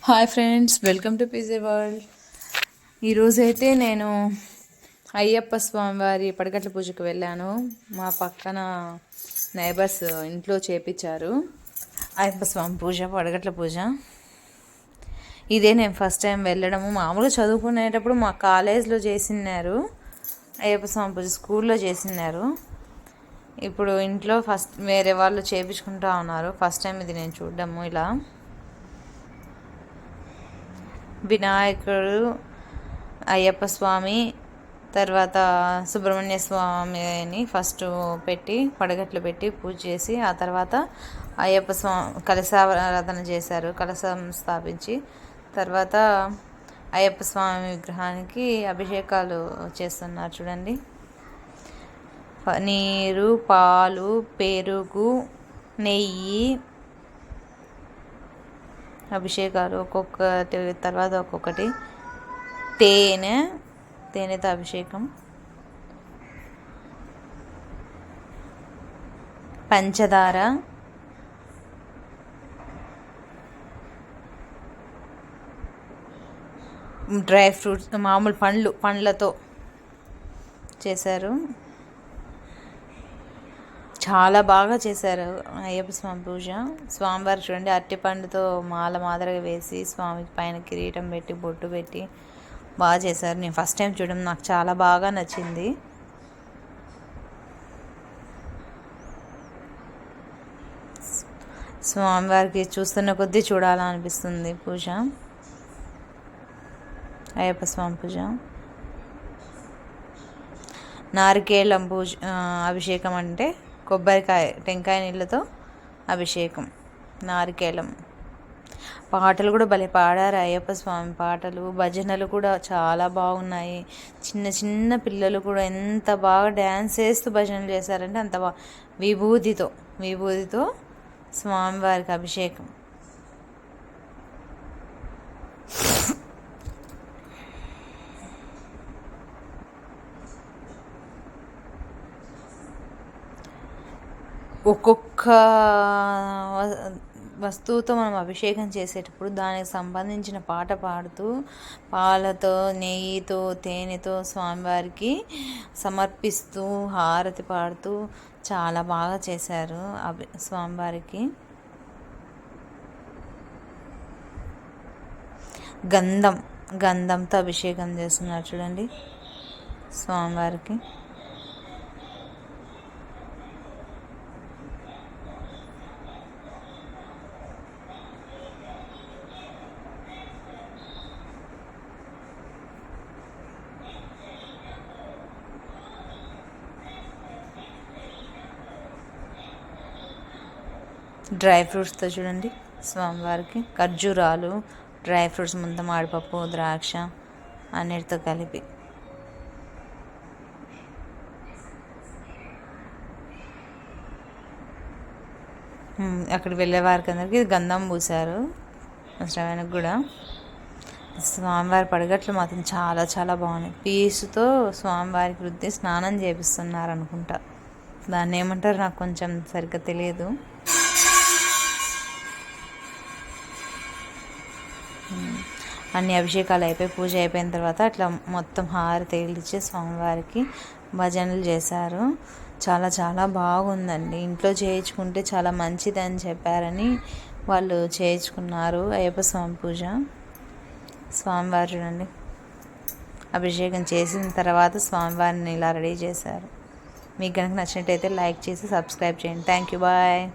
Hi friends, welcome to PJ world. ఈరోజైతే నేను అయ్యప్ప స్వామివారి పడగట్ల పూజకు వెళ్ళాను. మా పక్కన నైబర్స్ ఇంట్లో చేపించారు అయ్యప్ప స్వామి పూజ, పడగట్ల పూజ. ఇదే నేను ఫస్ట్ టైం వెళ్ళడము. మామూలుగా చదువుకునేటప్పుడు మా కాలేజ్లో చేసినారు అయ్యప్ప స్వామి పూజ, స్కూల్లో చేసినారు. ఇప్పుడు ఇంట్లో ఫస్ట్ వేరే వాళ్ళు చేపించుకుంటా ఉన్నారు. ఫస్ట్ టైం ఇది నేను చూడడము. ఇలా వినాయకుడు, అయ్యప్ప స్వామి, తర్వాత సుబ్రహ్మణ్య స్వామిని ఫస్ట్ పెట్టి పడగట్లు పెట్టి పూజ చేసి, ఆ తర్వాత అయ్యప్ప స్వామి కలశారాధన చేశారు. కలశం స్థాపించి తర్వాత అయ్యప్ప స్వామి విగ్రహానికి అభిషేకాలు చేస్తున్నారు. చూడండి, నీరు, పాలు, పెరుగు, నెయ్యి అభిషేకాలు ఒక్కొక్కటి తర్వాత ఒక్కొక్కటి. తేనెతో అభిషేకం, పంచదార, డ్రై ఫ్రూట్స్, మామూలు పండ్లతో చేశారు. చాలా బాగా చేశారు అయ్యప్ప స్వామి పూజ. స్వామివారు చూడండి, అరటిపండుతో మాల మాదిరిగా వేసి స్వామికి పైన కిరీటం పెట్టి బొట్టు పెట్టి బాగా చేశారు. నేను ఫస్ట్ టైం చూడడం, నాకు చాలా బాగా నచ్చింది. స్వామివారికి చూస్తున్న కొద్దీ చూడాలనిపిస్తుంది పూజ, అయ్యప్ప స్వామి పూజ. నారికేళం పూజ అభిషేకం అంటే కొబ్బరికాయ, టెంకాయ నీళ్ళతో అభిషేకం, నారికేళం. పాటలు కూడా భలే పాడారు అయ్యప్ప స్వామి పాటలు, భజనలు కూడా చాలా బాగున్నాయి. చిన్న చిన్న పిల్లలు కూడా ఎంత బాగా డ్యాన్స్ చేస్తూ భజనలు చేశారంటే అంత బాగా. విభూతితో స్వామివారికి అభిషేకం. ఒక్కొక్క వస్తువుతో మనం అభిషేకం చేసేటప్పుడు దానికి సంబంధించిన పాట పాడుతూ, పాలతో, నెయ్యితో, తేనెతో స్వామివారికి సమర్పిస్తూ, హారతి పాడుతూ చాలా బాగా చేశారు స్వామివారికి. గంధంతో అభిషేకం చేస్తున్నారు చూడండి స్వామివారికి. డ్రై ఫ్రూట్స్తో చూడండి స్వామివారికి, ఖర్జూరాలు, డ్రై ఫ్రూట్స్, ముంత మాడిపప్పు, ద్రాక్ష అన్నిటితో కలిపి. అక్కడికి వెళ్ళేవారికి అందరికీ గంధం పూశారు. శ్రవణకు కూడా. స్వామివారి పడగట్లు మాత్రం చాలా చాలా బాగున్నాయి. పీసుతో స్వామివారికి రుద్ది స్నానం చేపిస్తున్నారు అనుకుంటా. దాన్ని ఏమంటారు నాకు కొంచెం సరిగ్గా తెలియదు. అన్ని అభిషేకాలు అయిపోయి పూజ అయిపోయిన తర్వాత అట్లా మొత్తం హారతి ఇచ్చి స్వామివారికి భజనలు చేశారు. చాలా చాలా బాగుందండి. ఇంట్లో చేయించుకుంటే చాలా మంచిదని చెప్పారని వాళ్ళు చేయించుకున్నారు అయ్యప్ప స్వామి పూజ. స్వామివారు చూడండి, అభిషేకం చేసిన తర్వాత స్వామివారిని ఇలా రెడీ చేశారు. మీకు కనుక నచ్చినట్టయితే లైక్ చేసి సబ్స్క్రైబ్ చేయండి. Thank you, bye.